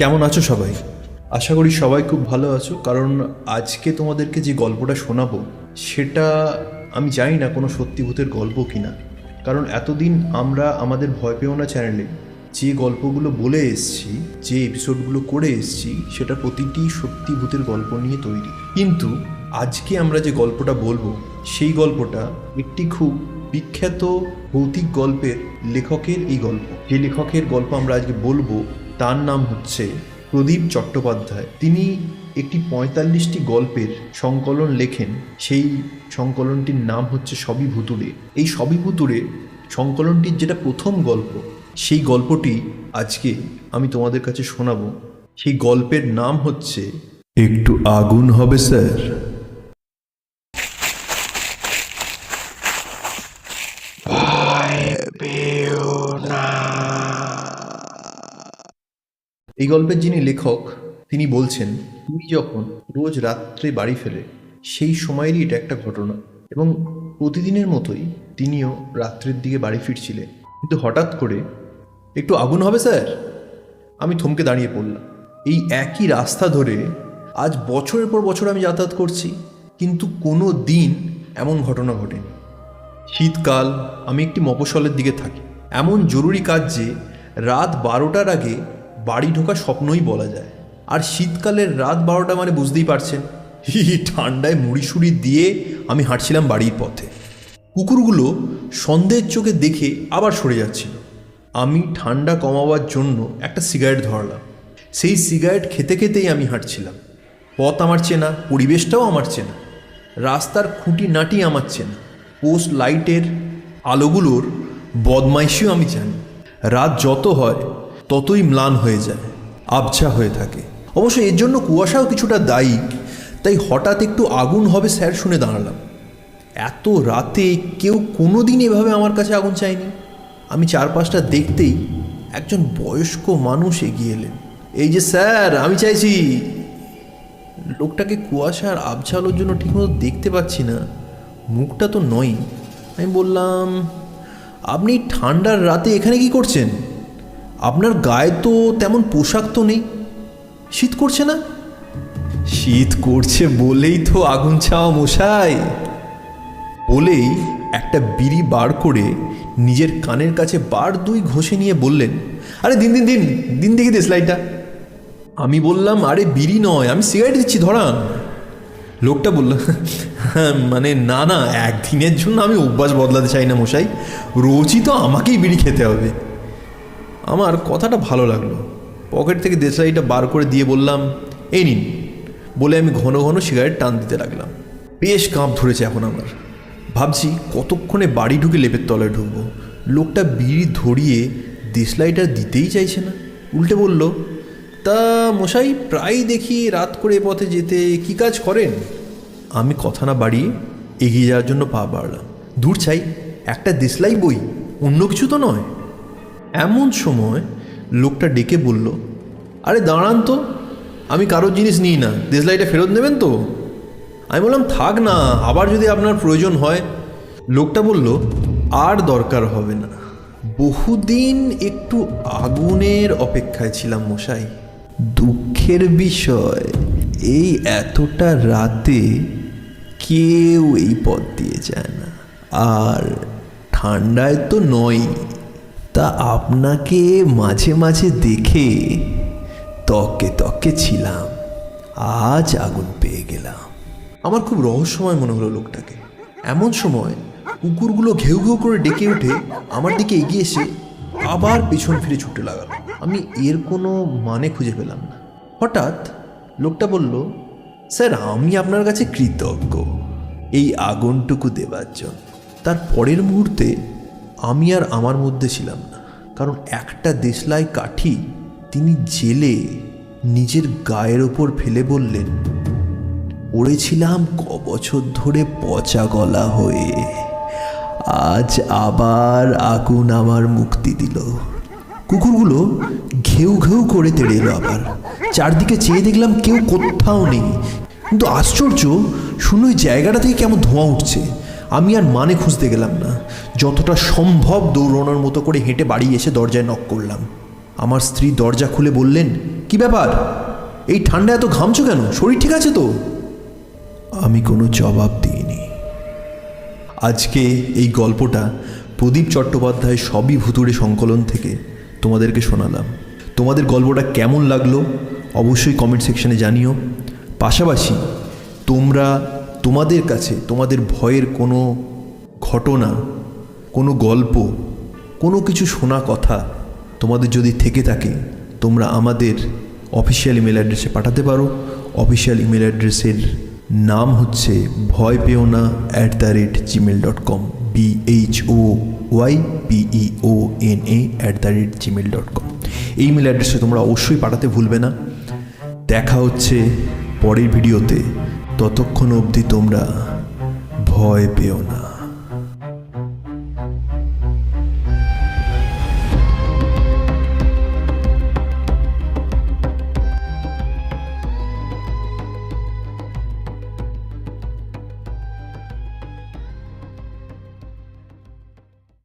কেমন আছো সবাই? আশা করি সবাই খুব ভালো আছো, কারণ আজকে তোমাদেরকে যে গল্পটা শোনাবো সেটা আমি জানি না কোনো সত্যি ভূতের গল্প কিনা। কারণ এতদিন আমরা আমাদের ভয় পেও না চ্যানেলে যে গল্পগুলো বলে এসেছি, যে এপিসোডগুলো করে এসেছি, সেটা প্রতিটি সত্যি ভূতের গল্প নিয়ে তৈরি। কিন্তু আজকে আমরা যে গল্পটা বলবো সেই গল্পটা একটি খুব বিখ্যাত ভৌতিক গল্পের লেখকের এই গল্প। যে লেখকের গল্প আমরা আজকে বলবো তার নাম হচ্ছে প্রদীপ চট্টোপাধ্যায়। তিনি একটি ৪৫টি গল্পের সংকলন লেখেন। সেই সংকলনটির নাম হচ্ছে সবই ভুতুড়ে। এই সবই ভুতুড়ে সংকলনটির যেটা প্রথম গল্প, সেই গল্পটি আজকে আমি তোমাদের কাছে শোনাবো। সেই গল্পের নাম হচ্ছে একটু আগুন হবে স্যার। এই গল্পের যিনি লেখক তিনি বলছেন, তিনি যখন রোজ রাত্রে বাড়ি ফেরে সেই সময়েরই এটা একটা ঘটনা, এবং প্রতিদিনের মতোই তিনিও রাত্রের দিকে বাড়ি ফিরছিলেন। কিন্তু হঠাৎ করে একটু আগুন হবে স্যার। আমি থমকে দাঁড়িয়ে পড়লাম। এই একই রাস্তা ধরে আজ বছরের পর বছর আমি যাতায়াত করছি, কিন্তু কোনো দিন এমন ঘটনা ঘটেনি। শীতকাল, আমি একটি মফস্বলের দিকে থাকি। এমন জরুরি কাজ যে রাত ১২টার আগে বাড়ি ঢোকা স্বপ্নই বলা যায়। আর শীতকালের রাত ১২টা মানে বুঝতেই পারছেন, ঠান্ডায় মুড়িসুড়ি দিয়ে আমি হাঁটছিলাম বাড়ির পথে। কুকুরগুলো সন্দেহের চোখে দেখে আবার সরে যাচ্ছিল। আমি ঠান্ডা কমাবার জন্য একটা সিগারেট ধরালাম। সেই সিগারেট খেতে খেতেই আমি হাঁটছিলাম। পথ আমার চেনা, পরিবেশটাও আমার চেনা, রাস্তার খুঁটিনাটি আমার চেনা, পোস্ট লাইটের আলোগুলোর বদমাইশিও আমি জানি। রাত যত হয় ততই ম্লান হয়ে যায়, আবছা হয়ে থাকে। অবশ্য এর জন্য কুয়াশাও কিছুটা দায়ী। তাই হঠাৎ একটু আগুন হবে স্যার শুনে দাঁড়ালাম। এত রাতে কেউ কোনো দিন এভাবে আমার কাছে আগুন চায়নি। আমি চারপাশটা দেখতেই একজন বয়স্ক মানুষ এগিয়ে এলেন। এই যে স্যার, আমি চাইছি। লোকটাকে কুয়াশার আবছা আলোর জন্য ঠিকমতো দেখতে পাচ্ছি না, মুখটা তো নয়। আমি বললাম, আপনি ঠান্ডার রাতে এখানে কি করছেন? আপনার গায়ে তো তেমন পোশাক তো নেই, শীত করছে না? শীত করছে বলেই তো আগুন ছাওয়া মশাই। বলেই একটা বিড়ি বার করে নিজের কানের কাছে বার দুই ঘষে নিয়ে বললেন, আরে দিন দিন দিন দিন দেখি দেশলাইটা। আমি বললাম, আরে বিড়ি নয়, আমি সিগারেট দিচ্ছি, ধরান। লোকটা বলল, মানে না না, একদিনের জন্য আমি অভ্যাস বদলাতে চাই না মশাই, রোজই তো আমাকেই বিড়ি খেতে হবে। আমার কথাটা ভালো লাগলো। পকেট থেকে দেশলাইটা বার করে দিয়ে বললাম, এই নিন। বলে আমি ঘন ঘন সিগারেট টান দিতে লাগলাম। বেশ কাঁপ ধরেছে এখন আমার। ভাবছি কতক্ষণে বাড়ি ঢুকে লেপের তলায় ঢুকবো। লোকটা বিড়ি ধরিয়ে দেশলাইটা দিতেই চাইছে না, উল্টে বলল, তা মশাই প্রায় দেখি রাত করে পথে যেতে, কি কাজ করেন? আমি কথা না বাড়িয়ে এগিয়ে যাওয়ার জন্য পা বাড়লাম। দূর চাই, একটা দেশলাই বই, অন্য কিছু তো নয়। এমন সময় লোকটা ডেকে বলল, আরে দাঁড়ান তো, আমি কারোর জিনিস নিই না, দেশলাইটা ফেরত নেবেন তো? আমি বললাম, থাক না, আবার যদি আপনার প্রয়োজন হয়। লোকটা বলল, আর দরকার হবে না, বহুদিন একটু আগুনের অপেক্ষায় ছিলাম মশাই। দুঃখের বিষয়, এই এতটা রাতে কেউ এই পথ দিয়ে যায় না, আর ঠান্ডায় তো নয়। তা আপনাকে মাঝে মাঝে দেখে তকে তকে ছিলাম, আজ আগুন পেয়ে গেলাম। আমার খুব রহস্যময় মনে হলো লোকটাকে। এমন সময় কুকুরগুলো ঘেউ ঘেউ করে ডেকে উঠে আমার দিকে এগিয়ে এসে আবার পেছন ফিরে ছুটে লাগালো। আমি এর কোনো মানে খুঁজে পেলাম না। হঠাৎ লোকটা বলল, স্যার আমি আপনার কাছে কৃতজ্ঞ এই আগুনটুকু দেবার জন্য। তার পরের মুহূর্তে আমি আর আমার মধ্যে ছিলাম না, কারণ একটা দেশলাই কাঠি তিনি জেলে নিজের গায়ের ওপর ফেলে বললেন, পড়েছিলাম বছর ধরে পচা গলা হয়ে, আজ আবার আগুন আমার মুক্তি দিল। কুকুরগুলো ঘেউ ঘেউ করে তেড়ে এলো আবার। চারদিকে চেয়ে দেখলাম কেউ কোথাও নেই, কিন্তু আশ্চর্য, শুনে ওই জায়গাটা থেকে কেমন ধোঁয়া উঠছে। আমি আর মানে খুঁজতে গেলাম না, যতটা সম্ভব দৌড়ানোর মতো করে হেঁটে বাড়ি এসে দরজায় নক করলাম। আমার স্ত্রী দরজা খুলে বললেন, কি ব্যাপার? এই ঠান্ডা এত ঘামছো কেন? শরীর ঠিক আছে তো? আমি কোনো জবাব দিইনি। আজকে এই গল্পটা প্রদীপ চট্টোপাধ্যায় সবই ভুতুড়ে সংকলন থেকে তোমাদেরকে শোনালাম। তোমাদের গল্পটা কেমন লাগলো অবশ্যই কমেন্ট সেকশনে জানিও। পাশাপাশি তোমরা তোমাদের কাছে তোমাদের ভয়ের কোনো ঘটনা, কোনো গল্প, কোনো কিছু শোনা কথা তোমাদের যদি থেকে থাকে তোমরা আমাদের অফিসিয়াল ইমেল অ্যাড্রেসে পাঠাতে পারো। অফিসিয়াল ইমেল অ্যাড্রেসের নাম হচ্ছে ভয়পেওনা@gmail.com, BHOYPEONA@gmail.com। এই ইমেল অ্যাড্রেসে তোমরা অবশ্যই পাঠাতে ভুলবে না। দেখা হচ্ছে পরের ভিডিওতে। ততক্ষণ অবধি তোমরা ভয় পেও না।